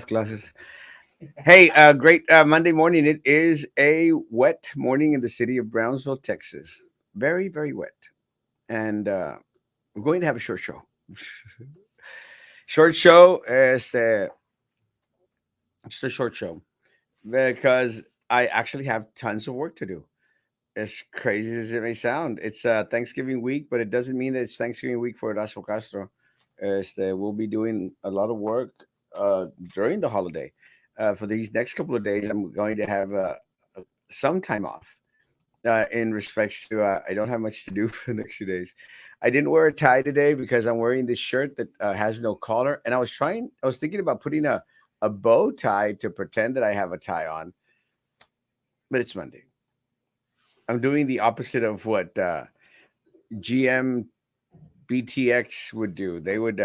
classes. Hey, great Monday morning. It is a wet morning in the city of Brownsville, Texas. Very, very wet. And we're going to have a short show. Short show is just a short show because I actually have tons of work to do. As crazy as it may sound, it's Thanksgiving week, but it doesn't mean that it's Thanksgiving week for Erasmo Castro. We'll be doing a lot of work uh, during the holiday. For these next couple of days, I'm going to have some time off in respects to I don't have much to do for the next 2 days. I didn't wear a tie today because I'm wearing this shirt that has no collar, and I was thinking about putting a bow tie to pretend that I have a tie on, but it's Monday. I'm doing the opposite of what GM BTX would do. They would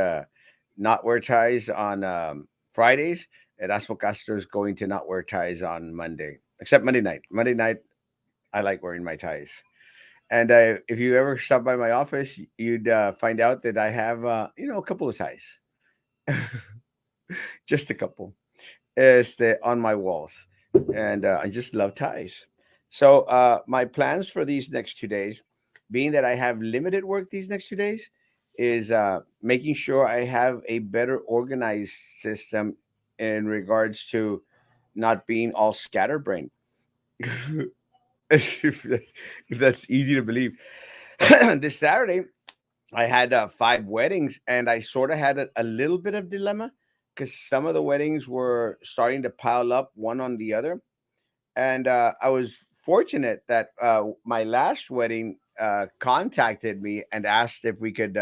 not wear ties on Fridays. Erasmo Castro is going to not wear ties on Monday, except Monday night. Monday night, I like wearing my ties. And if you ever stop by my office, you'd find out that I have, a couple of ties, just a couple, on my walls, and I just love ties. So my plans for these next 2 days, being that I have limited work these next 2 days, is making sure I have a better organized system in regards to not being all scatterbrained. If that's easy to believe. This Saturday, I had 5 weddings, and I sort of had a little bit of dilemma because some of the weddings were starting to pile up one on the other, and I was fortunate that my last wedding contacted me and asked if we could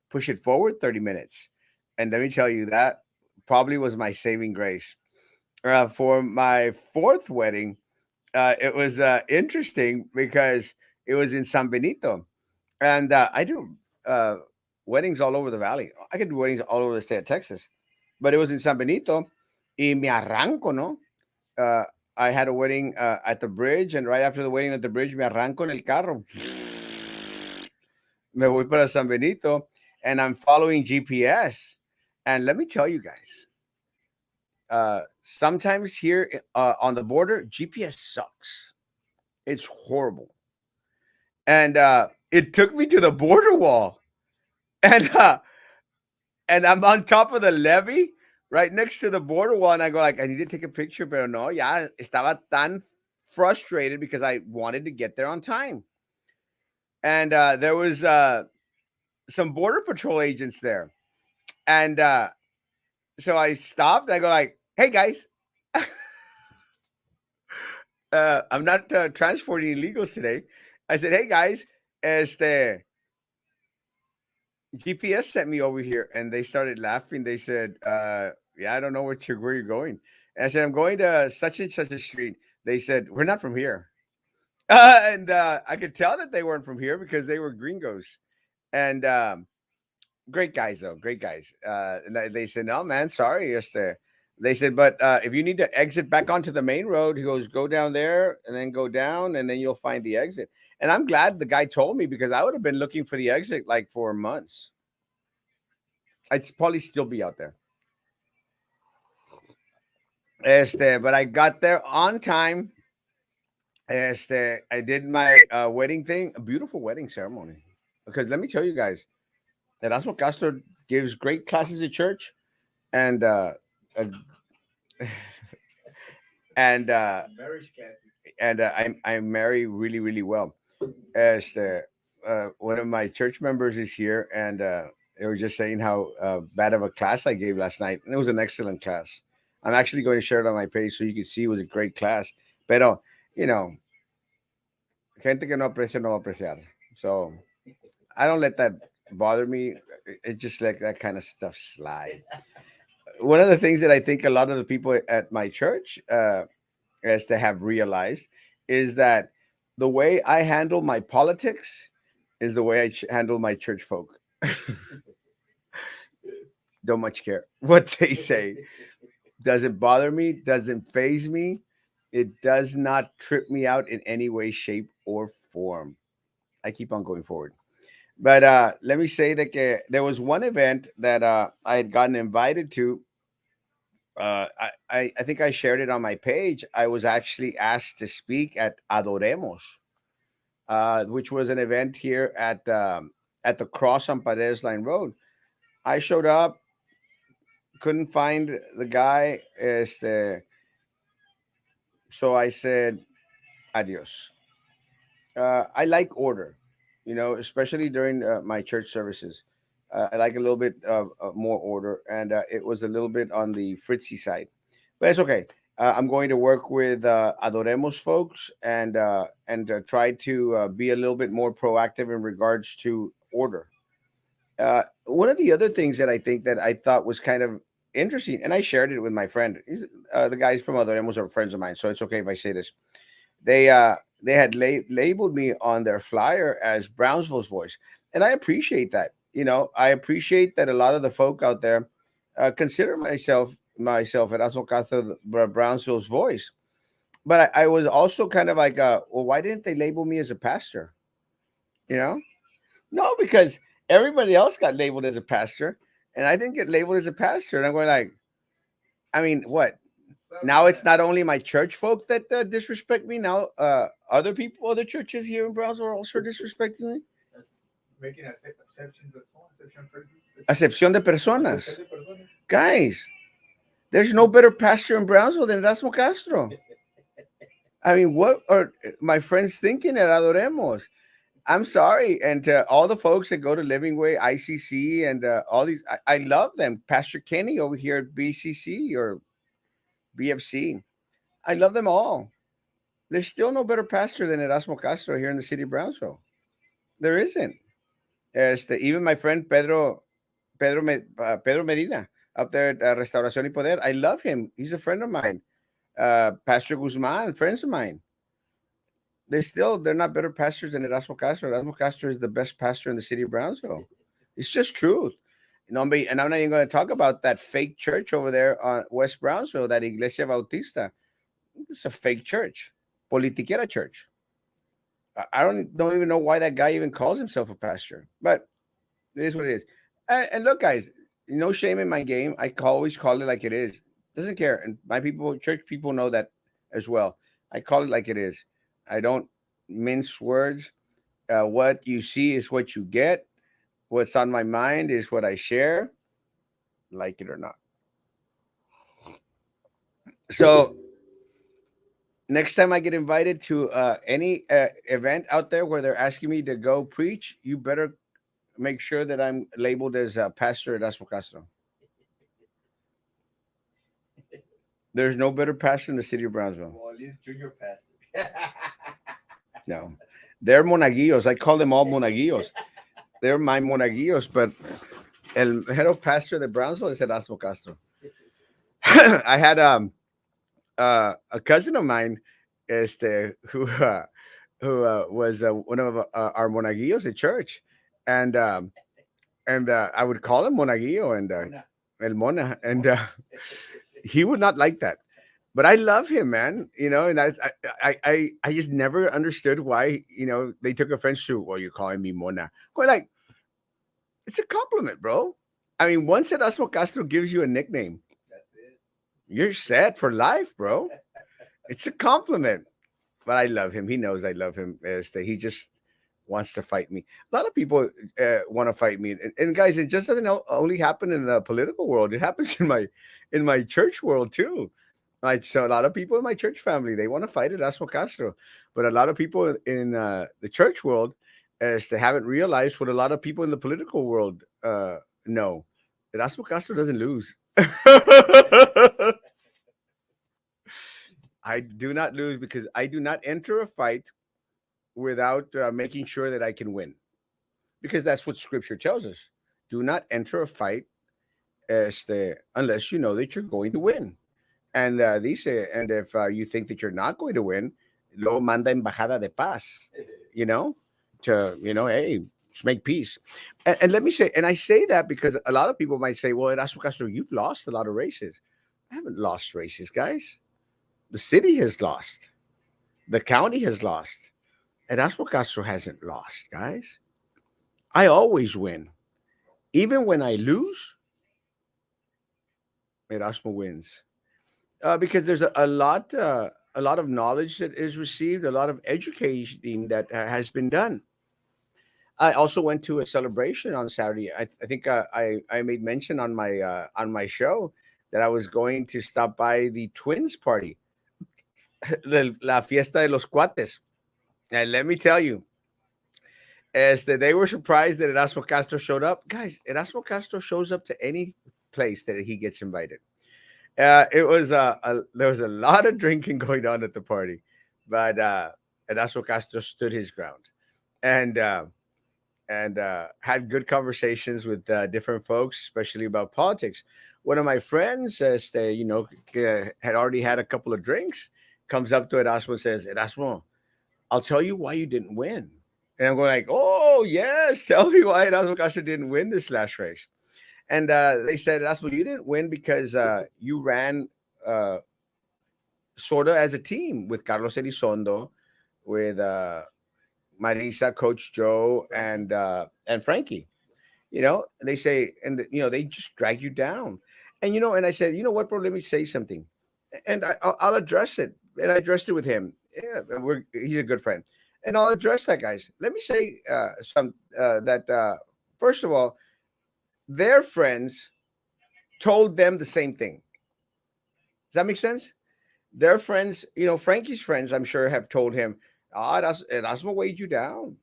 push it forward 30 minutes. And let me tell you, that probably was my saving grace. For my fourth wedding, it was interesting because it was in San Benito, and I do uh, weddings all over the valley. I could do weddings all over the state of Texas, but it was in San Benito. Y me arranco, ¿no? Uh, I had a wedding at the bridge, and right after the wedding at the bridge, me arranco en el carro. Me voy para San Benito, and I'm following GPS. And let me tell you guys, sometimes here on the border, GPS sucks. It's horrible. And it took me to the border wall. And and I'm on top of the levee right next to the border wall, and I go like, I need to take a picture, pero no, ya estaba tan frustrated because I wanted to get there on time. And there was some border patrol agents there, and so I stopped. I go like, hey guys, I'm not transporting illegals today. I said, hey guys, este GPS sent me over here, and they started laughing. They said, "Yeah, I don't know where you're going." And I said, "I'm going to such and such a street." They said, "We're not from here," and I could tell that they weren't from here because they were gringos. And great guys, though, great guys. And they said, "No, man, sorry." They said, "But if you need to exit back onto the main road," he goes, "Go down there and then go down, and then you'll find the exit." And I'm glad the guy told me because I would have been looking for the exit like for months. I'd probably still be out there. But I got there on time. I did my wedding thing, a beautiful wedding ceremony. Because let me tell you guys, Erasmo Castro gives great classes at church, and uh, and I marry really really well. One of my church members is here, and they were just saying how bad of a class I gave last night, and it was an excellent class. I'm actually going to share it on my page so you can see it was a great class. Pero you know, gente que no aprecia no va a apreciar. So I don't let that bother me. It just like that kind of stuff slide. One of the things that I think a lot of the people at my church as to have realized is that the way I handle my politics is the way I handle my church folk. Don't much care what they say. Doesn't bother me, doesn't phase me. It does not trip me out in any way, shape, or form. I keep on going forward. But let me say that there was one event that I had gotten invited to, I think I shared it on my page. I was actually asked to speak at Adoremos, which was an event here at the cross on Paredes Line Road. I showed up, couldn't find the guy. So I said, adios. I like order, especially during my church services. I like a little bit of more order, and it was a little bit on the fritzy side, but it's okay. I'm going to work with Adoremos folks and try to be a little bit more proactive in regards to order. One of the other things that I think that I thought was kind of interesting, and I shared it with my friend. The guys from Adoremos are friends of mine, so it's okay if I say this. They had labeled me on their flyer as Brownsville's voice, and I appreciate that. I appreciate that a lot of the folk out there consider myself Erasmo Castro Brownsville's voice. But I was also kind of like, well, why didn't they label me as a pastor? You know, no, because everybody else got labeled as a pastor, and I didn't get labeled as a pastor. And I'm going like, I mean, what? Now it's not only my church folk that disrespect me. Now, other people, other churches here in Brownsville are also disrespecting me. Making exceptions of exception phrases. Acepción de personas, Exception de personas. guys. There's no better pastor in Brownsville than Erasmo Castro. I mean, what are my friends thinking at Adoremos? I'm sorry, and to all the folks that go to Living Way, ICC, and all these, I love them. Pastor Kenny over here at BCC or BFC, I love them all. There's still no better pastor than Erasmo Castro here in the city of Brownsville. There isn't. Even my friend Pedro Medina up there at Restauración y Poder, I love him. He's a friend of mine. Pastor Guzman, friends of mine. They're not better pastors than Erasmo Castro. Erasmo Castro is the best pastor in the city of Brownsville. It's just truth. And I'm not even going to talk about that fake church over there on West Brownsville, that Iglesia Bautista. It's a fake church, politiquera church. I don't even know why that guy even calls himself a pastor, but it is what it is. And look, guys, no shame in my game. Always call it like it is. Doesn't care. And my people, church people, know that as well. I call it like it is. I don't mince words. What you see is what you get. What's on my mind is what I share, like it or not. So next time I get invited to any event out there where they're asking me to go preach, you better make sure that I'm labeled as Pastor Erasmo Castro. There's no better pastor in the city of Brownsville. Well, at least junior pastor. No, they're monaguillos. I call them all monaguillos. They're my monaguillos, but el head of pastor de Brownsville is Erasmo Castro. I had a cousin of mine, who was one of our monaguillos at church, and I would call him monaguillo and el mona, and he would not like that. But I love him, man. And I just never understood why they took offense to. Well, you're calling me mona. Quite like it's a compliment, bro. I mean, once Erasmo Castro gives you a nickname, That's it. you're set for life, bro. It's a compliment. But I love him. He knows I love him. He just wants to fight me. A lot of people want to fight me, and guys, it just doesn't only happen in the political world. It happens in my church world too. Like, so a lot of people in my church family, they want to fight Erasmo Castro, but a lot of people in the church world, as they haven't realized what a lot of people in the political world know. Erasmo Castro doesn't lose. I do not lose because I do not enter a fight without making sure that I can win, because that's what Scripture tells us. Do not enter a fight unless you know that you're going to win. And and if you think that you're not going to win, lo manda embajada de paz, you know, hey, just make peace. And let me say, and I say that because a lot of people might say, well, Erasmo Castro, you've lost a lot of races. I haven't lost races, guys. The city has lost. The county has lost. Erasmo Castro hasn't lost, guys. I always win. Even when I lose, Erasmo wins because there's a lot of knowledge that is received, a lot of educating that has been done. I also went to a celebration on Saturday. I think I made mention on my show that I was going to stop by the twins party, la fiesta de los cuates. And let me tell you, as that they were surprised that Erasmo Castro showed up. Guys, Erasmo Castro shows up to any place that he gets invited. It was there was a lot of drinking going on at the party, but Erasmo Castro stood his ground and had good conversations with different folks, especially about politics. One of my friends, had already had a couple of drinks, comes up to Erasmo and says, "Erasmo, I'll tell you why you didn't win." And I'm going like, "Oh yes, tell me why Erasmo Castro didn't win this last race." And they said, "Erasmo, you didn't win because you ran uh, sort of as a team with Carlos Elizondo, with Marisa, Coach Joe, and Frankie. They say, and they just drag you down. And I said, you know what, bro? Let me say something, and I'll address it. And I addressed it with him. Yeah, he's a good friend, and I'll address that, guys. Let me say some that first of all, their friends told them the same thing. Does that make sense? Their friends, Frankie's friends, I'm sure, have told him, Erasmo weighed you down,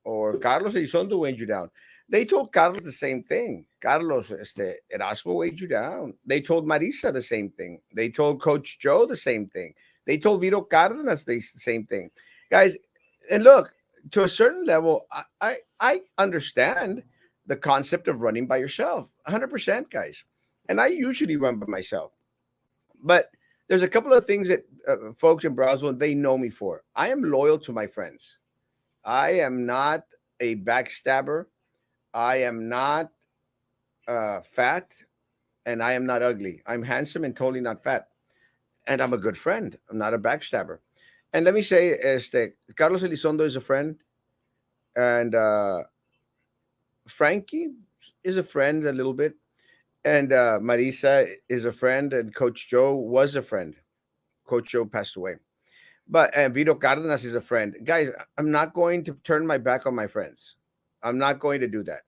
or Carlos Elizondo weighed you down. They told Carlos the same thing. Carlos, Erasmo weighed you down. They told Marisa the same thing. They told Coach Joe the same thing. They told Vito Cardenas the same thing. Guys, and look, to a certain level, I understand the concept of running by yourself, 100%, guys. And I usually run by myself. But there's a couple of things that folks in Brownsville, they know me for. I am loyal to my friends. I am not a backstabber. I am not fat, and I am not ugly. I'm handsome and totally not fat. And I'm a good friend. I'm not a backstabber. And let me say, Carlos Elizondo is a friend, and Frankie is a friend a little bit, and Marisa is a friend, and Coach Joe was a friend. Coach Joe passed away. But and Vito Cardenas is a friend. Guys, I'm not going to turn my back on my friends. I'm not going to do that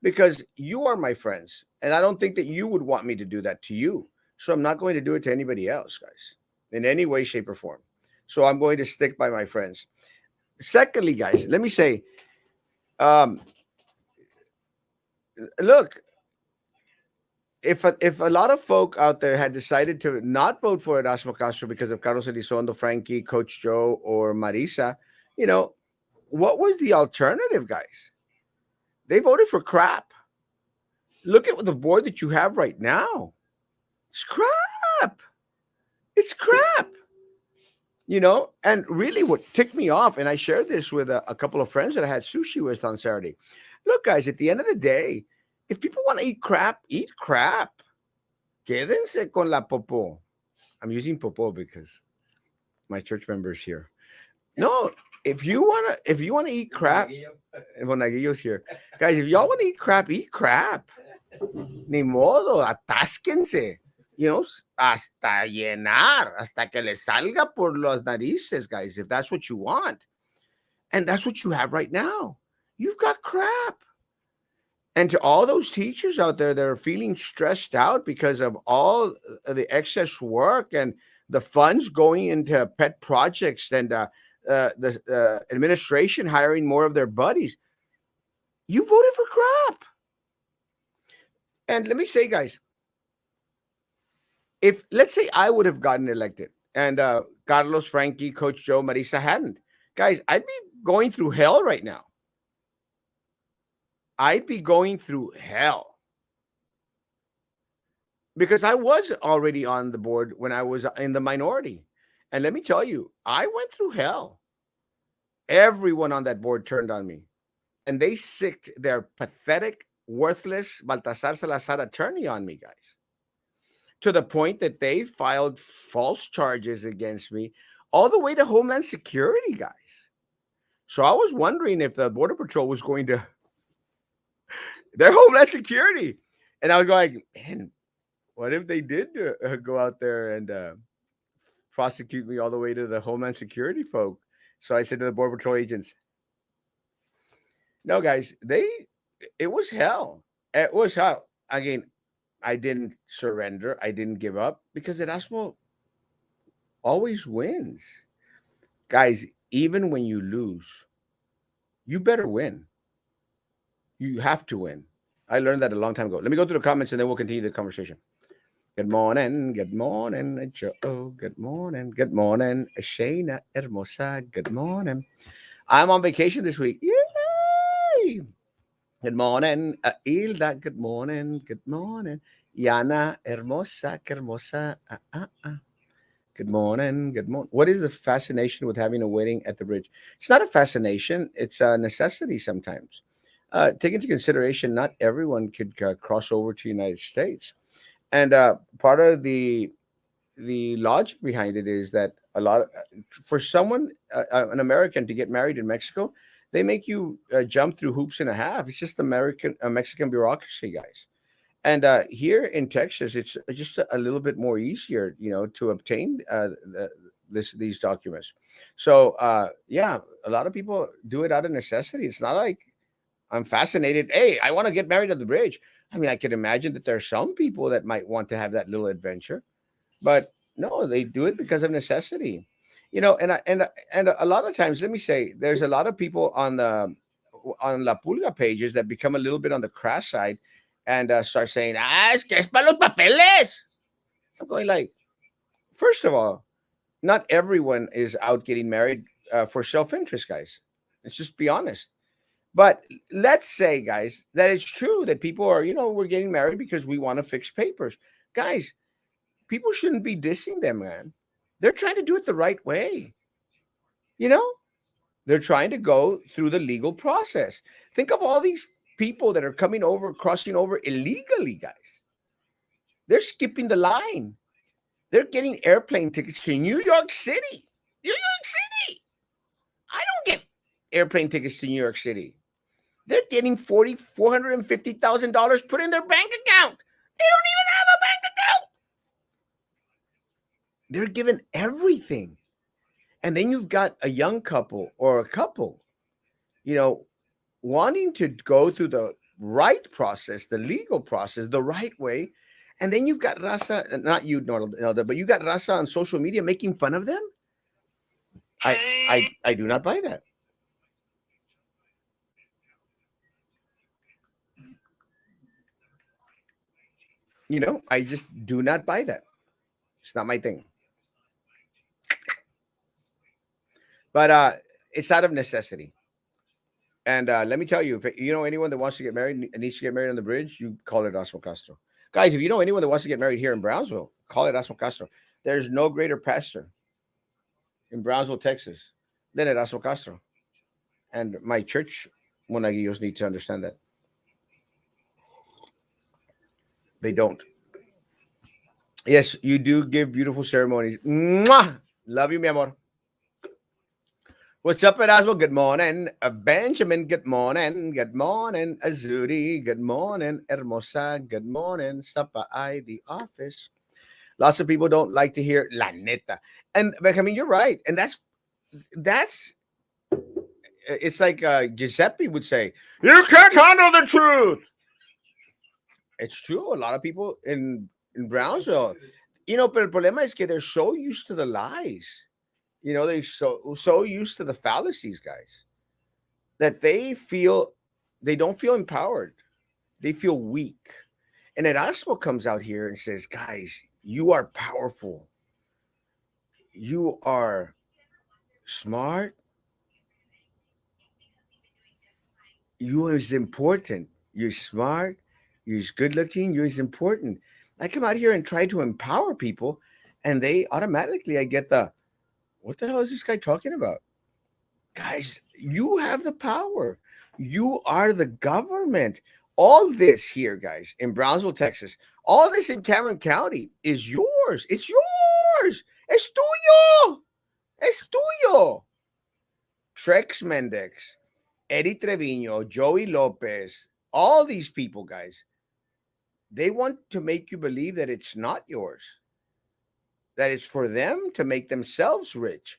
because you are my friends. And I don't think that you would want me to do that to you. So I'm not going to do it to anybody else, guys, in any way, shape, or form. So I'm going to stick by my friends. Secondly, guys, let me say, um, look, if a lot of folk out there had decided to not vote for Erasmo Castro because of Carlos Elizondo, Frankie, Coach Joe, or Marisa, you know, what was the alternative, guys? They voted for crap. Look at the board that you have right now. It's crap. It's crap. And really what ticked me off, and I shared this with a couple of friends that I had sushi with on Saturday. Look, guys, at the end of the day, if people want to eat crap, eat crap. Quédense con la popo. I'm using popo because my church members here. No, if you wanna eat crap, Monaguillo's here. Guys, if y'all wanna eat crap, eat crap. Ni modo, atásquense. Hasta llenar, hasta que le salga por las narices, guys, if that's what you want. And that's what you have right now. You've got crap. And to all those teachers out there that are feeling stressed out because of all the excess work and the funds going into pet projects and the administration hiring more of their buddies, you voted for crap. And let me say, guys, if let's say I would have gotten elected and Carlos, Frankie, Coach Joe, Marisa hadn't, guys, I'd be going through hell right now. I'd be going through hell because I was already on the board when I was in the minority. And let me tell you, I went through hell. Everyone on that board turned on me and they sicked their pathetic, worthless Baltasar Salazar attorney on me, guys, to the point that they filed false charges against me all the way to Homeland Security, guys. So I was wondering if the Border Patrol was going to their Homeland Security. And I was going, man, What if they did go out there and prosecute me all the way to the Homeland Security folk? So I said to the Border Patrol agents, no, guys, it was hell. It was hell. Again, I didn't surrender. I didn't give up because Erasmo always wins. Guys, even when you lose, you better win. You have to win. I learned that a long time ago. Let me go through the comments and then we'll continue the conversation. Good morning, Joe. Good morning, Shayna Hermosa. Good morning. I'm on vacation this week. Yay! Good morning, Hilda. Good morning, Yana Hermosa, que hermosa. Good morning, good morning. What is the fascination with having a wedding at the bridge? It's not a fascination; it's a necessity sometimes. Take into consideration, not everyone could cross over to the United States. And part of the logic behind it is that for someone an American to get married in Mexico, they make you jump through hoops and a half. It's just Mexican bureaucracy, guys. And here in Texas, it's just a little bit more easier, to obtain these documents. So yeah, a lot of people do it out of necessity. It's not like I'm fascinated. Hey, I want to get married at the bridge. I mean, I can imagine that there are some people that might want to have that little adventure, but no, they do it because of necessity. And a lot of times, let me say, there's a lot of people on La Pulga pages that become a little bit on the crass side and start saying, es que es para los papeles. I'm going like, first of all, not everyone is out getting married for self-interest, guys. Let's just be honest. But let's say, guys, that it's true that people are, we're getting married because we want to fix papers. Guys, people shouldn't be dissing them, man. They're trying to do it the right way. You know, they're trying to go through the legal process. Think of all these people that are coming over, crossing over illegally, guys. They're skipping the line. They're getting airplane tickets to New York City. New York City. I don't get airplane tickets to New York City. They're getting $450,000 put in their bank account. They don't even have a bank account. They're given everything. And then you've got a young couple or a couple, you know, wanting to go through the right process, the legal process, the right way. And then you've got Raza, not you, Nelda, but you got Raza on social media making fun of them. I do not buy that. I just do not buy that. It's not my thing. But it's out of necessity. And let me tell you, if you know anyone that wants to get married and needs to get married on the bridge, you call it Erasmo Castro. Guys, if you know anyone that wants to get married here in Brownsville, call it Erasmo Castro. There's no greater pastor in Brownsville, Texas than Erasmo Castro. And my church monaguillos need to understand that. They don't. Yes, you do give beautiful ceremonies. Mwah! Love you, mi amor. What's up, Erasmo? Good morning. Benjamin, good morning. Good morning. Azuri, good morning. Hermosa, good morning. Sapa I, the office. Lots of people don't like to hear la neta. And but I mean, you're right. And that's it's like Giuseppe would say, you can't handle the truth. It's true. A lot of people in Brownsville, but el problema is que they're so used to the lies. They're so used to the fallacies, guys, that they don't feel empowered. They feel weak. And Erasmo comes out here and says, guys, you are powerful. You are smart. You is important. You're smart. You're good looking. You're important. I come out here and try to empower people, and they automatically, I get what the hell is this guy talking about? Guys, you have the power. You are the government. All this here, guys, in Brownsville, Texas, all this in Cameron County is yours. It's yours. Es tuyo. Es tuyo. Trex Mendex, Eddie Trevino, Joey Lopez, all these people, guys, They want to make you believe that it's not yours, that it's for them to make themselves rich.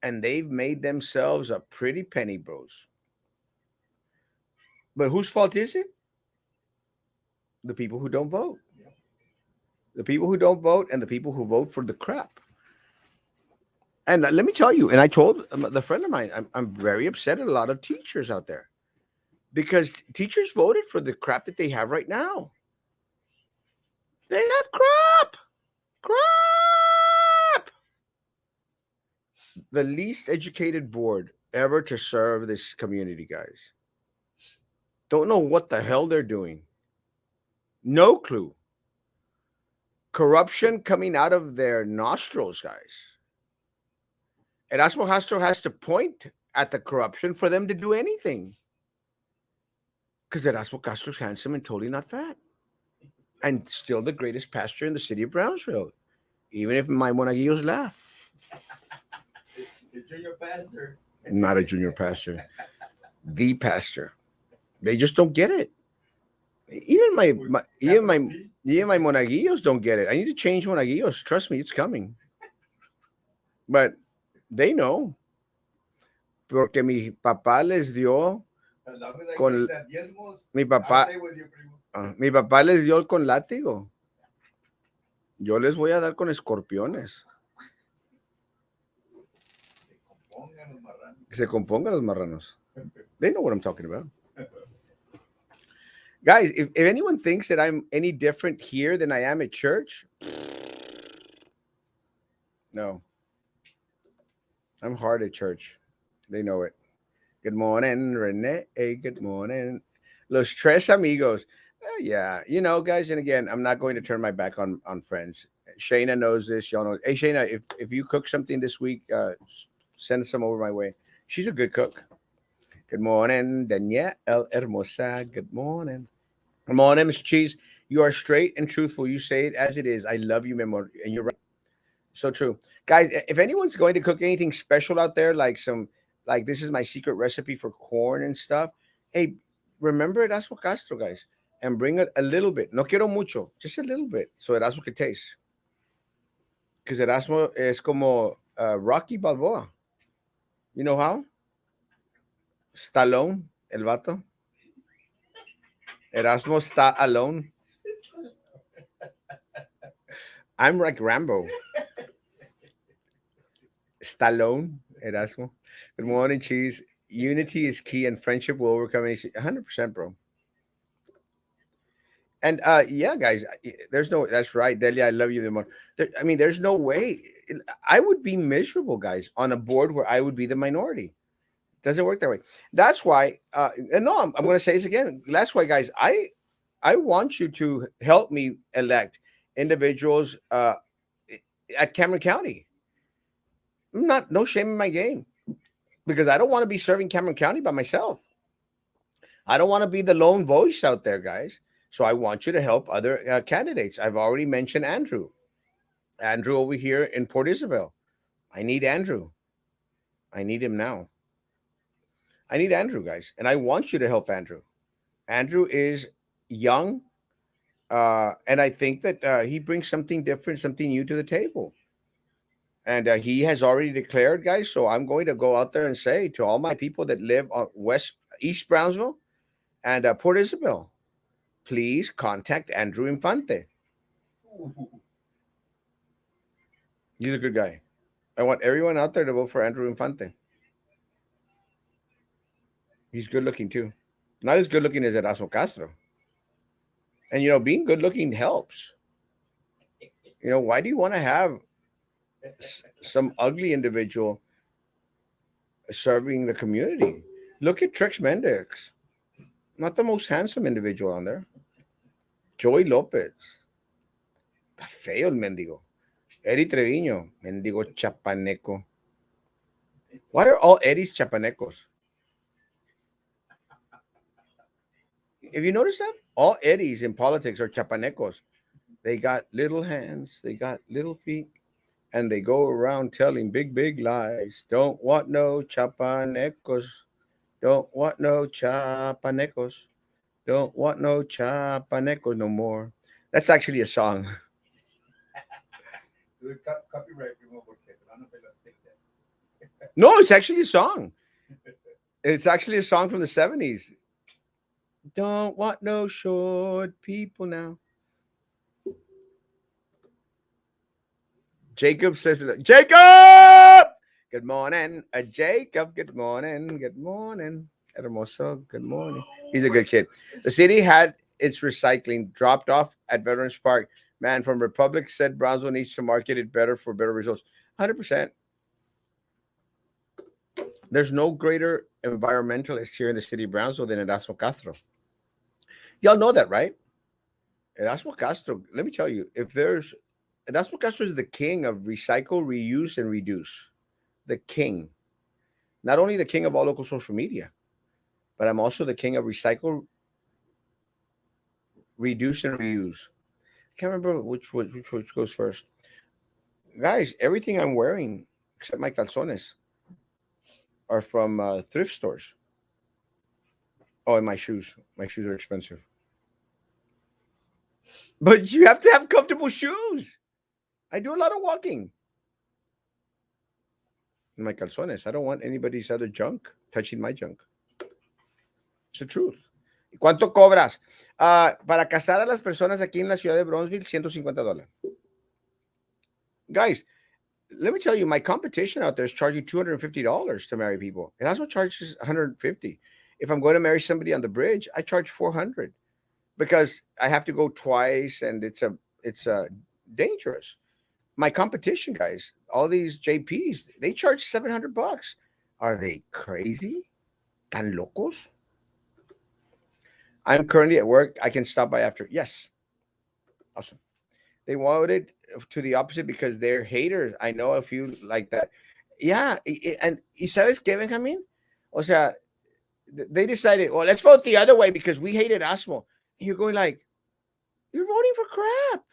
And they've made themselves a pretty penny, bros. But whose fault is it? The people who don't vote. Yeah. The people who don't vote and the people who vote for the crap. And let me tell you, and I told the friend of mine, I'm very upset at a lot of teachers out there because teachers voted for the crap that they have right now. They have crap, crap. The least educated board ever to serve this community, guys. Don't know what the hell they're doing. No clue. Corruption coming out of their nostrils, guys. Erasmo Castro has to point at the corruption for them to do anything. Because Erasmo Castro's handsome and totally not fat. And still the greatest pastor in the city of Brownsville. Even if my monaguillos laugh. The junior pastor. Not a junior pastor. The pastor. They just don't get it. Even my monaguillos don't get it. I need to change monaguillos. Trust me, it's coming. But they know. Porque mi papá les dio As long as I con get that diezmos, mi I'll papá stay with you, primo. mi papá les dio con látigo. Yo les voy a dar con escorpiones. Se compongan los marranos. Que se compongan los marranos. They know what I'm talking about. Guys, if anyone thinks that I'm any different here than I am at church, no. I'm hard at church. They know it. Good morning, Renee. Hey, good morning. Los tres amigos. Yeah, guys, and again, I'm not going to turn my back on friends. Shayna knows this. Y'all know. Hey, Shayna, if you cook something this week, send some over my way. She's a good cook. Good morning, Danielle Hermosa. Good morning. Good morning, Mr. Cheese. You are straight and truthful. You say it as it is. I love you, Memo. And you're right. So true. Guys, if anyone's going to cook anything special out there, like this is my secret recipe for corn and stuff, hey, remember Erasmo Castro, guys, and bring a little bit. No quiero mucho, just a little bit, so Erasmo can taste. Because Erasmo es como Rocky Balboa. You know how? Stallone, el vato. Erasmo está alone. I'm like Rambo. Stallone, Erasmo. Good morning, Cheese. Unity is key and friendship will overcome any 100%, bro. And yeah, guys, there's no, that's right. Delia, I love you, more. I mean, there's no way. I would be miserable, guys, on a board where I would be the minority. Doesn't work that way. That's why, and no, I'm going to say this again. That's why, guys, I want you to help me elect individuals at Cameron County. Not no shame in my game because I don't want to be serving Cameron County by myself. I don't want to be the lone voice out there, guys. So I want you to help other candidates. I've already mentioned Andrew. Andrew over here in Port Isabel. I need Andrew. I need him now. I need Andrew, guys, and I want you to help Andrew. Andrew is young, and I think that he brings something different, something new to the table. And he has already declared, guys. So I'm going to go out there and say to all my people that live on East Brownsville and Port Isabel, please contact Andrew Infante. He's a good guy. I want everyone out there to vote for Andrew Infante. He's good looking too. Not as good looking as Erasmo Castro. And being good looking helps. Why do you want to have some ugly individual serving the community? Look at Trix Mendez. Not the most handsome individual on there. Joey Lopez. Está feo el mendigo. Eddie Treviño. Mendigo chapaneco. Why are all Eddies chapanecos? Have you noticed that? All Eddies in politics are chapanecos. They got little hands. They got little feet. And they go around telling big, big lies. Don't want no chapanecos. Don't want no chapanecos. Don't want no chapanecos no more. That's actually a song. Copyright removal kit. I'm not gonna take that. No, it's actually a song. It's actually a song from the 70s. Don't want no short people now. Jacob says, Jacob! Good morning. Jacob, good morning. Good morning. Hermoso, good morning. He's a good kid. The city had its recycling dropped off at Veterans Park. Man from Republic said Brownsville needs to market it better for better results. 100%. There's no greater environmentalist here in the city of Brownsville than Erasmo Castro. Y'all know that, right? Erasmo Castro, let me tell you, if there's Erasmo Castro is the king of recycle, reuse, and reduce. The king. Not only the king of all local social media, but I'm also the king of recycle, reduce, and reuse. I can't remember which goes first. Guys, everything I'm wearing, except my calzones, are from thrift stores. Oh, and my shoes. My shoes are expensive. But you have to have comfortable shoes. I do a lot of walking. In my calzones. I don't want anybody's other junk touching my junk. It's the truth. ¿Cuánto cobras? Para casar a las personas aquí en la ciudad de Bronzeville, $150. Guys, let me tell you, my competition out there is charging $250 to marry people. It also charges $150. If I'm going to marry somebody on the bridge, I charge $400 because I have to go twice, and it's dangerous. My competition, guys, all these JPs, they charge $700. Are they crazy? Tan locos? I'm currently at work. I can stop by after. Yes. Awesome. They wanted to the opposite because they're haters. I know a few like that. Yeah. And ¿y sabes qué, Benjamin? O sea, they decided, well, let's vote the other way because we hated Asmo. And you're going like, you're voting for crap.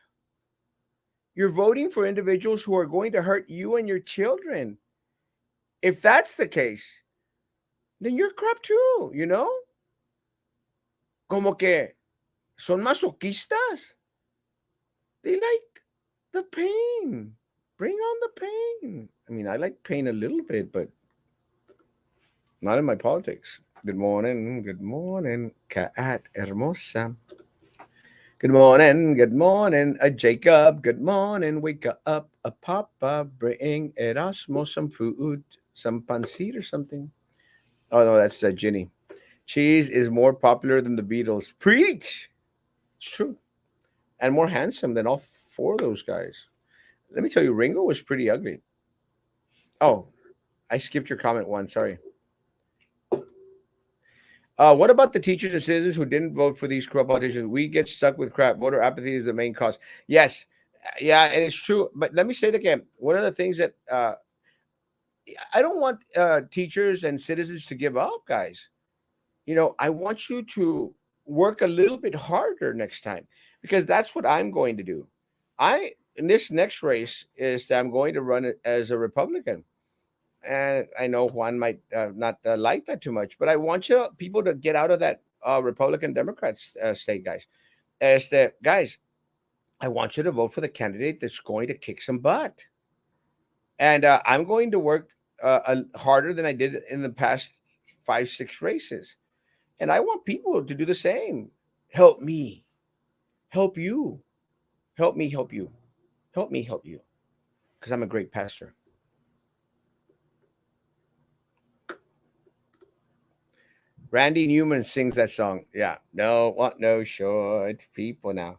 You're voting for individuals who are going to hurt you and your children. If that's the case, then you're crap too, you know? Como que son masoquistas. They like the pain. Bring on the pain. I mean, I like pain a little bit, but not in my politics. Good morning. Good morning, Cat Hermosa. Good morning. Good morning, Jacob. Good morning. Wake up, a papa. Bring Erasmo some food, some pancit or something. Oh, no, that's Ginny. Cheese is more popular than the Beatles. Preach. It's true. And more handsome than all four of those guys. Let me tell you, Ringo was pretty ugly. Oh, I skipped your comment one. Sorry. What about the teachers and citizens who didn't vote for these corrupt politicians? We get stuck with crap. Voter apathy is the main cause. Yes. Yeah, and it's true. But let me say that again. One of the things that I don't want teachers and citizens to give up, guys. I want you to work a little bit harder next time because that's what I'm going to do. In this next race is that I'm going to run it as a Republican, and I know Juan might not like that too much, but I want people to get out of that Republican Democrats state, guys. As that, guys, I want you to vote for the candidate that's going to kick some butt, and I'm going to work harder than I did in the past 5, 6 races. And I want people to do the same. Help me. Help you. Help me help you. Help me help you. Because I'm a great pastor. Randy Newman sings that song. Yeah. No, want no short people now.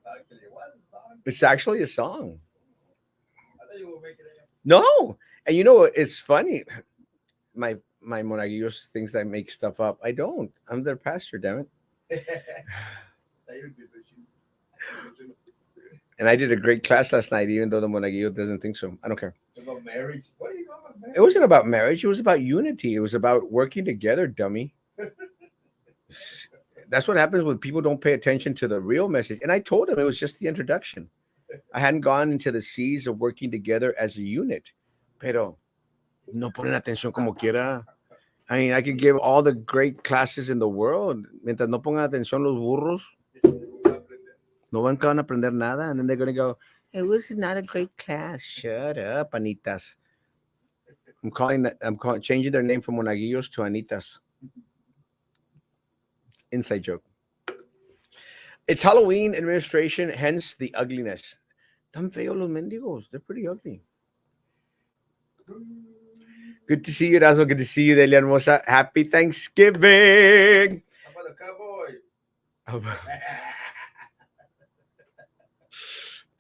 Actually, it was a song. It's actually a song. I thought you were making it No. And you know what? It's funny. My monaguillos thinks I make stuff up. I don't. I'm their pastor, damn it. up. That you did, but you- And I did a great class last night, even though the monaguillo doesn't think so. I don't care. About marriage. What are you going about marriage? It wasn't about marriage. It was about unity. It was about working together, dummy. That's what happens when people don't pay attention to the real message. And I told him it was just the introduction. I hadn't gone into the seas of working together as a unit. Pero no ponen atención como quiera. I mean, I could give all the great classes in the world. Mientras no pongan atención los burros. No one can aprender nada, and then they're gonna go, "It was not a great class." Shut up, Anitas. Changing their name from Monaguillos to Anitas. Inside joke. It's Halloween administration, hence the ugliness. Tan feo los mendigos. They're pretty ugly. Good to see you, Erasmo. Good to see you, Delia Hermosa. Happy Thanksgiving. How about the Cowboys?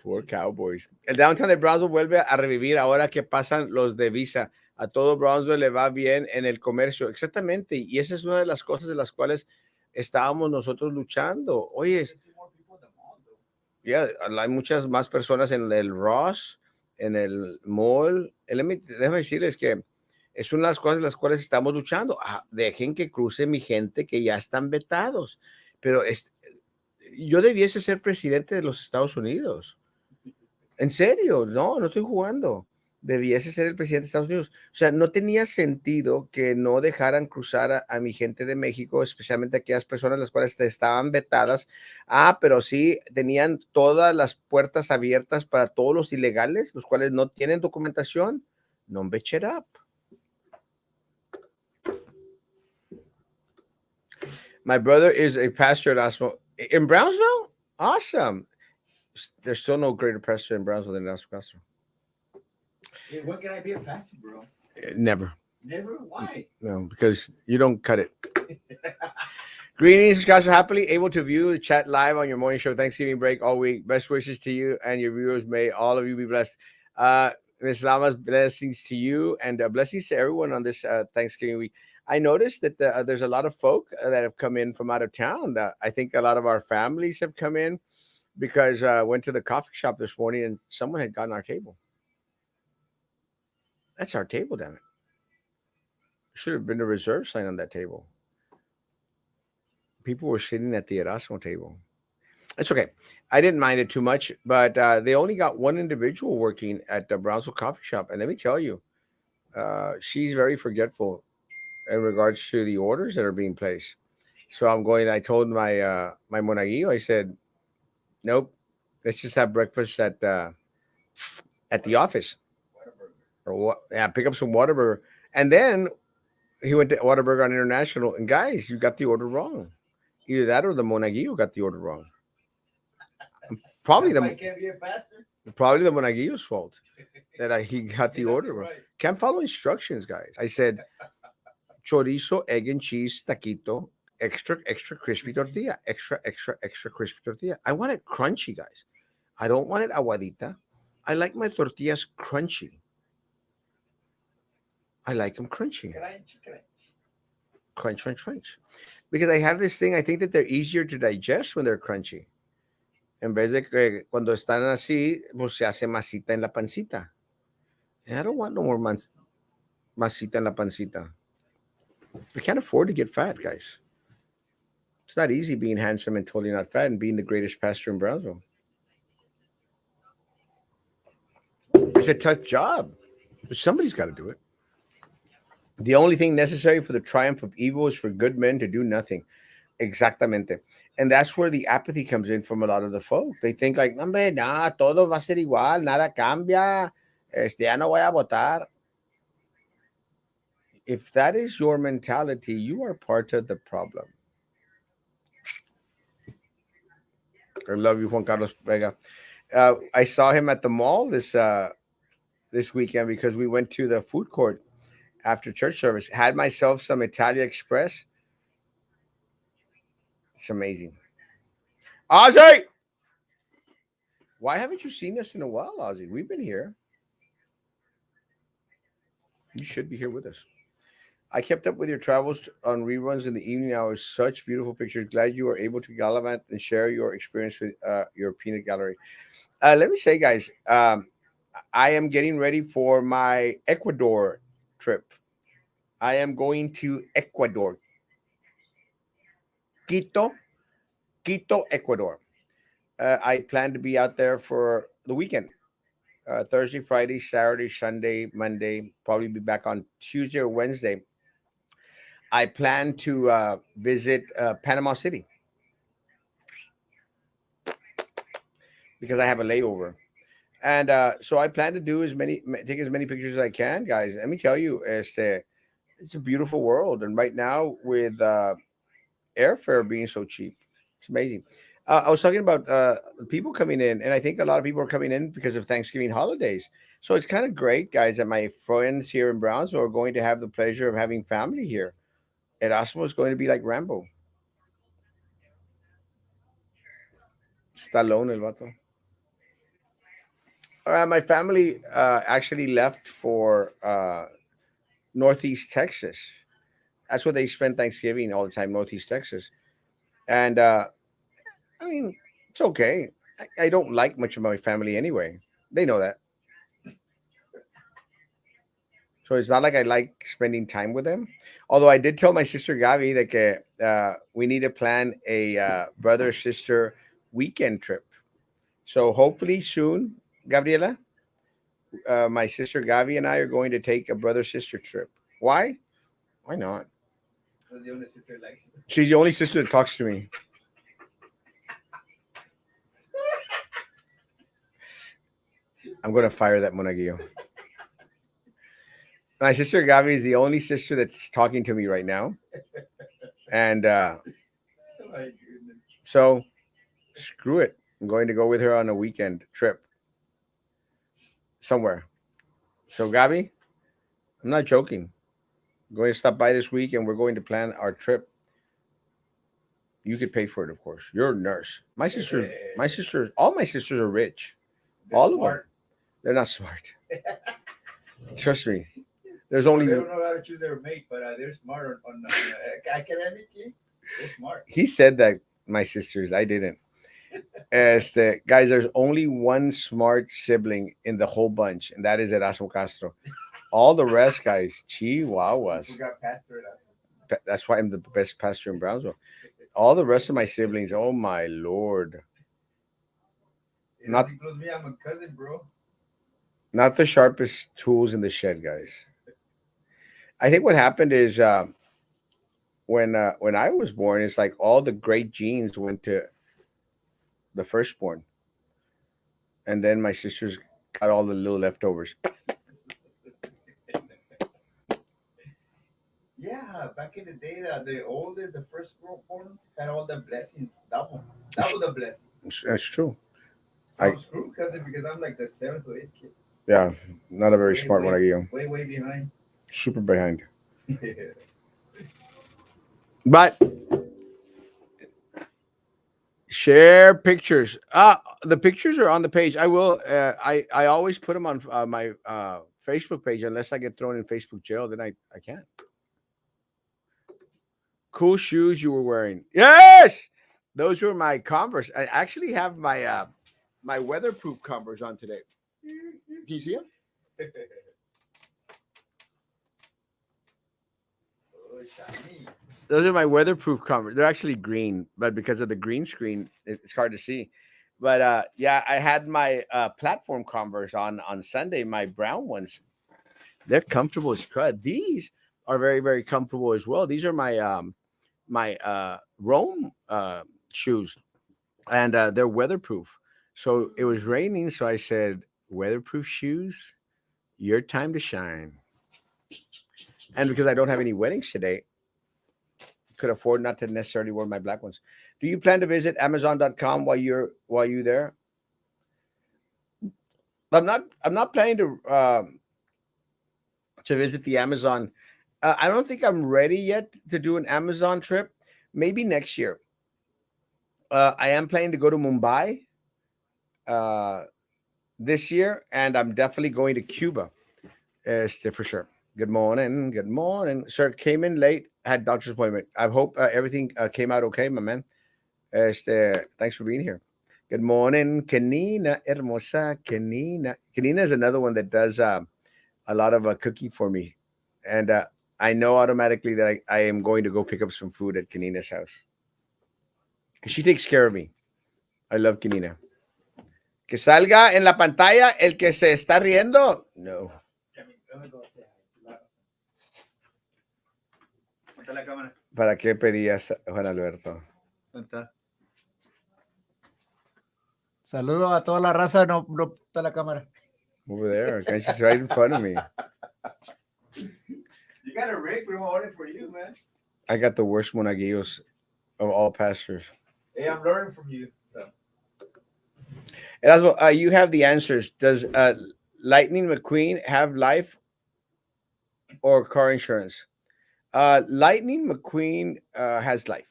Poor Cowboys. El downtown de Brownsville vuelve a revivir ahora que pasan los de Visa. A todo Brownsville le va bien en el comercio. Exactamente. Y esa es una de las cosas de las cuales estábamos nosotros luchando. Oye, ya hay muchas más personas en el Ross, en el mall. Déjame decirles que es una de las cosas de las cuales estamos luchando. Dejen que cruce mi gente que ya están vetados. Pero yo debiese ser presidente de los Estados Unidos. En serio, no estoy jugando. Debiese ser el presidente de Estados Unidos. O sea, no tenía sentido que no dejaran cruzar a mi gente de México, especialmente aquellas personas las cuales estaban vetadas. Pero sí tenían todas las puertas abiertas para todos los ilegales, los cuales no tienen documentación. No bitch it up. My brother is a pastor at Erasmo. In Brownsville? Awesome. There's still no greater pastor in Brownsville than Erasmo Castro. Hey, when can I be a pastor, bro? Never. Never? Why? No, because you don't cut it. Greetings, guys. Are happily able to view the chat live on your morning show Thanksgiving break all week. Best wishes to you and your viewers. May all of you be blessed. Ms. Lama's blessings to you and blessings to everyone on this Thanksgiving week. I noticed that there's a lot of folk that have come in from out of town. I think a lot of our families have come in because I went to the coffee shop this morning and someone had gotten our table. That's our table, damn it. Should have been a reserve sign on that table. People were sitting at the Erasmo table. It's okay. I didn't mind it too much, but they only got one individual working at the Brownsville Coffee Shop. And let me tell you, she's very forgetful in regards to the orders that are being placed. So I told my monaguillo, I said, nope, let's just have breakfast at the office. Or what? Yeah, pick up some Whataburger. And then he went to Whataburger on International. And guys, you got the order wrong. Either that or the monaguillo got the order wrong. Probably That's why I can't be a pastor. Probably the monaguillo's fault that he got the order wrong. Right. Can't follow instructions, guys. I said chorizo, egg and cheese, taquito, extra crispy tortilla, extra crispy tortilla. I want it crunchy, guys. I don't want it aguadita. I like my tortillas crunchy. I like them crunchy. Crunch, crunch. Crunch, crunch, crunch. Because I have this thing, I think that they're easier to digest when they're crunchy. En vez de que cuando están así, pues se hace masita en la pancita. And I don't want no more masita en la pancita. We can't afford to get fat, guys. It's not easy being handsome and totally not fat and being the greatest pastor in Brownsville. It's a tough job, but somebody's got to do it. The only thing necessary for the triumph of evil is for good men to do nothing. Exactamente. And that's where the apathy comes in from a lot of the folks. They think like, hombre, nada, todo va a ser igual, nada cambia, ya no voy a votar. If that is your mentality, you are part of the problem. I love you, Juan Carlos Vega. I saw him at the mall this weekend because we went to the food court after church service. Had myself some Italia Express. It's amazing. Ozzy! Why haven't you seen us in a while, Ozzy? We've been here. You should be here with us. I kept up with your travels on reruns in the evening hours. Such beautiful pictures. Glad you were able to gallivant and share your experience with your peanut gallery. Let me say, guys, I am getting ready for my Ecuador trip. I am going to Ecuador. Quito, Ecuador. I plan to be out there for the weekend. Thursday, Friday, Saturday, Sunday, Monday. Probably be back on Tuesday or Wednesday. I plan to visit Panama City. because I have a layover. And so I plan to do take as many pictures as I can, guys. Let me tell you, it's a beautiful world, and right now with airfare being so cheap, it's amazing. I was talking about people coming in, and I think a lot of people are coming in because of Thanksgiving holidays. So it's kind of great, guys, that my friends here in Brownsville are going to have the pleasure of having family here. Erasmo is going to be like Rambo, Stallone, el vato. My family actually left for Northeast Texas. That's where they spend Thanksgiving all the time, Northeast Texas. And I mean, it's okay. I don't like much of my family anyway. They know that. So it's not like I like spending time with them. Although I did tell my sister Gavi that we need to plan a brother sister weekend trip. So hopefully soon, Gabriela, my sister Gavi and I are going to take a brother sister trip. Why? Why not? That's the only sister likes you. She's the only sister that talks to me. I'm going to fire that Monaguillo. My sister Gavi is the only sister that's talking to me right now. And Oh my goodness. so screw it. I'm going to go with her on a weekend trip somewhere. So, Gabi, I'm not joking. I'm going to stop by this week and we're going to plan our trip. You could pay for it, of course. You're a nurse. All my sisters are rich. They're All of them. smart. They're not smart. Trust me. There's Well, only. they don't know how to choose their mate, but they're smart on academically. They're smart. He said that my sisters. I didn't. Guys, there's only one smart sibling in the whole bunch, and that is Erasmo Castro. All the rest, guys, chihuahuas. Who got past it? That's why I'm the best pastor in Brownsville. All the rest of my siblings, oh my lord, It Not- includes me. I'm a cousin, bro. not the sharpest tools in the shed, guys. I think what happened is when I was born, it's like all the great genes went to the firstborn, and then my sisters got all the little leftovers. Yeah, back in the day, the oldest, the first born, had all the blessings. Double the blessing. That's true. So I- I'm screwed, cousin, because I'm like the seventh or eighth kid. Yeah, not a very Way, smart one, way, I you. way behind. Super behind. But share pictures. The pictures are on the page. I will. I always put them on my Facebook page unless I get thrown in Facebook jail. Then I can't. Cool shoes you were wearing. Yes, those were my Converse. I actually have my weatherproof Converse on today. Can you see them? Oh, shiny. Those are my weatherproof Converse. They're actually green, but because of the green screen, it's hard to see. But yeah, I had my platform Converse on Sunday. My brown ones. They're comfortable as crud. These are very very comfortable as well. These are my Rome shoes, and they're weatherproof. So it was raining, so I said, "Weatherproof shoes, your time to shine." And because I don't have any weddings today, could afford not to necessarily wear my black ones. Do you plan to visit Amazon.com while you there? I'm not planning to visit the Amazon. I don't think I'm ready yet to do an Amazon trip. Maybe next year. I am planning to go to Mumbai uh, this year, and I'm definitely going to Cuba. For sure. Good morning. Good morning. Sir, came in late, had doctor's appointment. I hope everything came out okay, my man. Thanks for being here. Good morning, Kenina Hermosa. Kenina. Kenina is another one that does a lot of cooking for me. And I know automatically that I am going to go pick up some food at Kenina's house. 'Cause she takes care of me. I love Kenina. Que salga en la pantalla el que se está riendo. No. Ponte la cámara. ¿Para qué pedías, Juan Alberto? ¿Dónde está? Saludo a toda la raza, no, no está la cámara. Over there. Guys, she's right in front of me. You got a rig, we want it for you, man. I got the worst monaguillos of all pastors. Hey, I'm learning from you. So Erasmo, you have the answers. Does Lightning McQueen have life or car insurance? Lightning McQueen has life.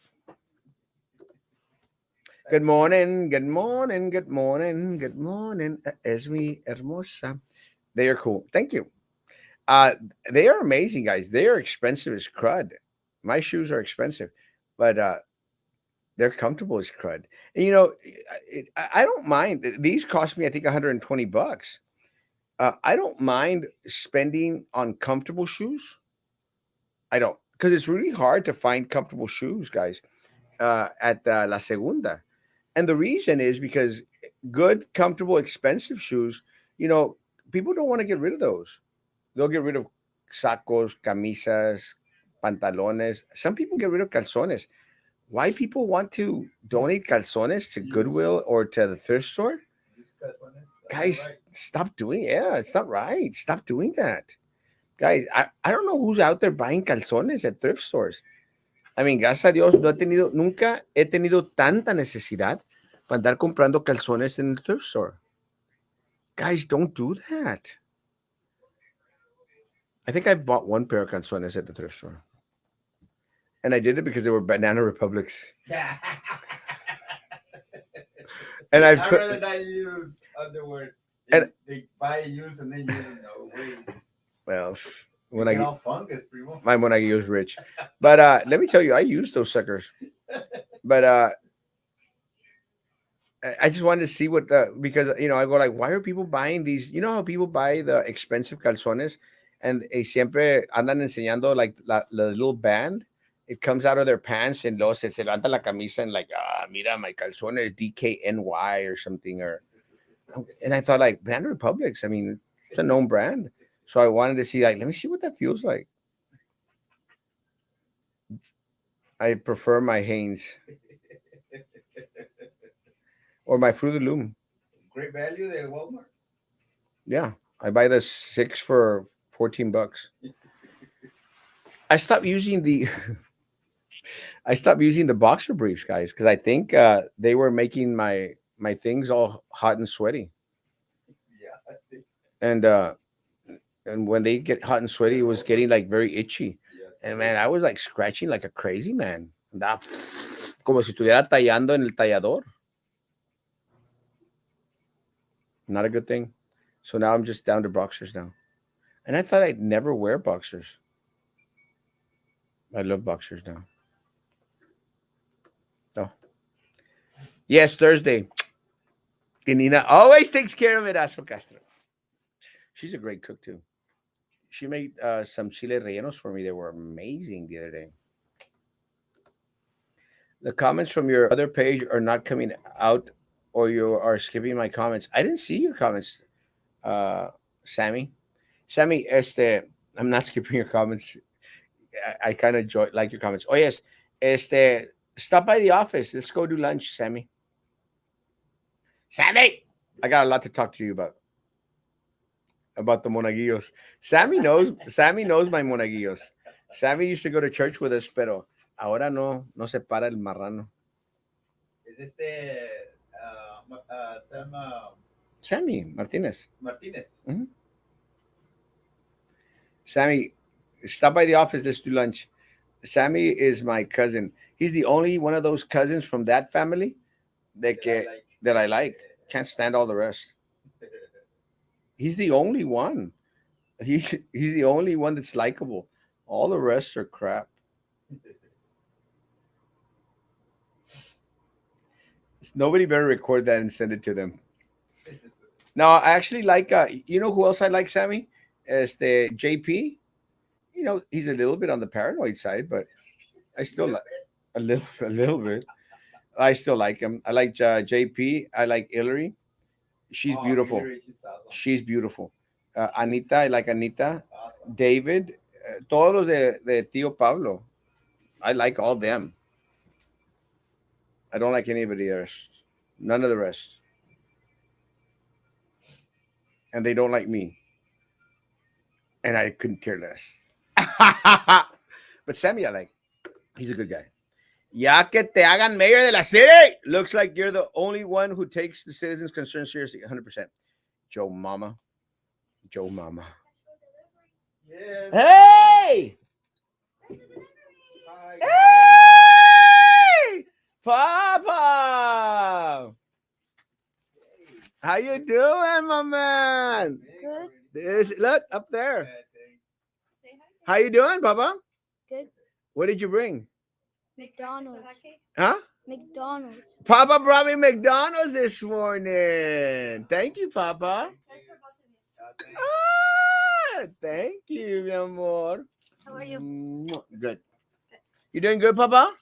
Good morning, good morning, good morning, good morning. Es mi hermosa. They are cool. Thank you. Uh, they are amazing, guys. They are expensive as crud. My shoes are expensive, but they're comfortable as crud. And I don't mind. These cost me, I think, $120. I don't mind spending on comfortable shoes. I don't, because it's really hard to find comfortable shoes, guys, at La Segunda. And the reason is because good, comfortable, expensive shoes, you know, people don't want to get rid of those. They'll get rid of sacos, camisas, pantalones. Some people get rid of calzones. Why people want to donate calzones to Goodwill or to the thrift store? use calzones. That's not Guys, right. stop doing it. Yeah, it's not right. Stop doing that. Guys, I don't know who's out there buying calzones at thrift stores. I mean, gracias a Dios, nunca he tenido tanta necesidad para andar comprando calzones en el thrift store. Guys, don't do that. I think I've bought one pair of calzones at the thrift store. And I did it because they were Banana Republics. And I'd I've rather not use underwear. And- They buy and use and then use them. No way. well, When when I get I all fungus, primo. my Monaguillo is rich. But let me tell you, I use those suckers. But I just wanted to see what the because I go like, why are people buying these? You know how people buy the expensive calzones and siempre andan enseñando like the little band. It comes out of their pants and luego se levanta la camisa and like, mira, my calzones DKNY or something. And I thought like Brand Republics. I mean, it's a known brand. So I wanted to see like, let me see what that feels like. I prefer my Hanes or my Fruit of the Loom. Great value at Walmart. Yeah, I buy the 6 for $14. I stopped using the I stopped using the boxer briefs, guys, because I think they were making my things all hot and sweaty. Yeah. And when they get hot and sweaty, it was getting like very itchy. Yeah. And man, I was like scratching like a crazy man. Andaba como si estuviera tallando en el tallador. Not a good thing. So now I'm just down to boxers now. And I thought I'd never wear boxers. I love boxers now. Oh. Yes, Thursday. Nina always takes care of it, Asper Castro. She's a great cook too. She made some chile rellenos for me. They were amazing the other day. The comments from your other page are not coming out, or you are skipping my comments. I didn't see your comments, uh, Sammy. Sammy, I'm not skipping your comments. I kind of like your comments. Oh yes, stop by the office. Let's go do lunch, Sammy. Sammy, I got a lot to talk to you about the monaguillos. Sammy knows my monaguillos. Sammy used to go to church with us, pero ahora no se para el marrano. Is this the Sam Sammy Martinez. Martinez? Sammy, stop by the office. Let's do lunch. Sammy is my cousin. He's the only one of those cousins from that family that I like. Can't stand all the rest. He's the only one. He's the only one that's likable. All the rest are crap. Nobody better record that and send it to them. Now, I actually like. You know who else I like, Sammy? Is the JP. He's a little bit on the paranoid side, but I still like a little bit. I still like him. I like JP. I like Hillary. She's beautiful. She's awesome. She's beautiful. Anita, I like Anita. Awesome. David, todos los de Tío Pablo. I like all them. I don't like anybody else. None of the rest. and they don't like me, and I couldn't care less. But Sammy, I like. He's a good guy. Ya que te hagan mayor de la city. Looks like you're the only one who takes the citizens' concerns seriously. 100%. Joe Mama. Joe Mama. Yes. Hey! Hi, Hey! Papa! How you doing, my man? Good. This, look up there. Bad thing. Say hi. How you doing, Papa? Good. What did you bring? McDonald's. Huh? McDonald's. Papa brought me McDonald's this morning. Thank you, Papa. Thanks. Ah, thank you, mi amor. How are you? Good. You doing good, Papa?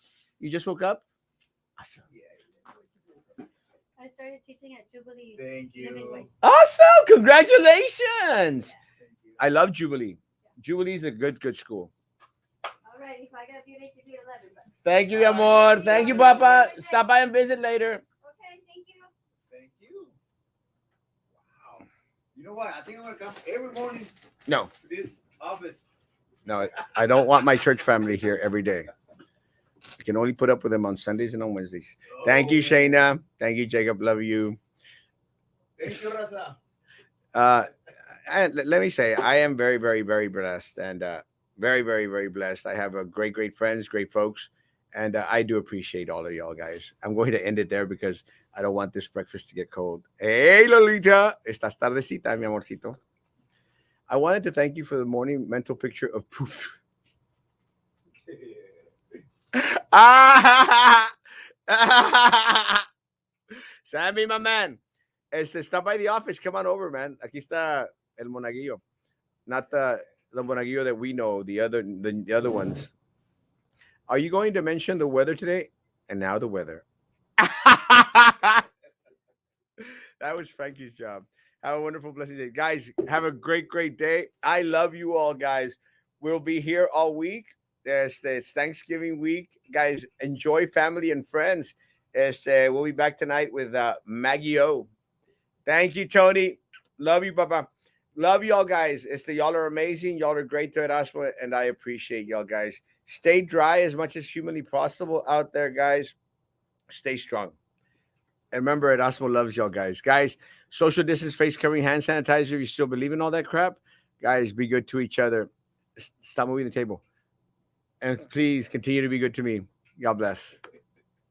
You just woke up? Awesome. I started teaching at Jubilee. Thank Living Way. you. Awesome. Congratulations. Thank you. I love Jubilee. Jubilee's a good school. All right. If I got you, it should be 11. But... Thank you, mi amor. Thank you, Papa. Stop by and visit later. Okay. Thank you. Thank you. Wow. You know what? I think I'm gonna come every morning No, to this office. no, I don't want my church family here every day. I can only put up with them on Sundays and on Wednesdays. Thank you, Oh. Shayna. Thank you, Jacob. Love you. Thank you, Raza. Let me say, I am very blessed, and very blessed. I have a great friends, great folks, and I do appreciate all of y'all guys. I'm going to end it there because I don't want this breakfast to get cold. Hey, Lolita, estás tardecita, mi amorcito. I wanted to thank you for the morning mental picture of proof. Sammy, my man. Stop by the office. Come on over, man. Aquí está el monaguillo. Not the monaguillo that we know, the other ones. Are you going to mention the weather today? And now the weather. That was Frankie's job. Have a wonderful, blessed day. Guys, have a great day. I love you all, guys. We'll be here all week. It's Thanksgiving week. Guys, enjoy family and friends. We'll be back tonight with Maggie O. Thank you, Tony. Love you, Papa. Love y'all, guys. Y'all are amazing. Y'all are great to Erasmo, and I appreciate y'all, guys. Stay dry as much as humanly possible out there, guys. Stay strong. And remember, Erasmo loves y'all, guys. Guys, social distance, face covering, hand sanitizer. You still believe in all that crap? Guys, be good to each other. Stop moving the table. And please continue to be good to me. God bless.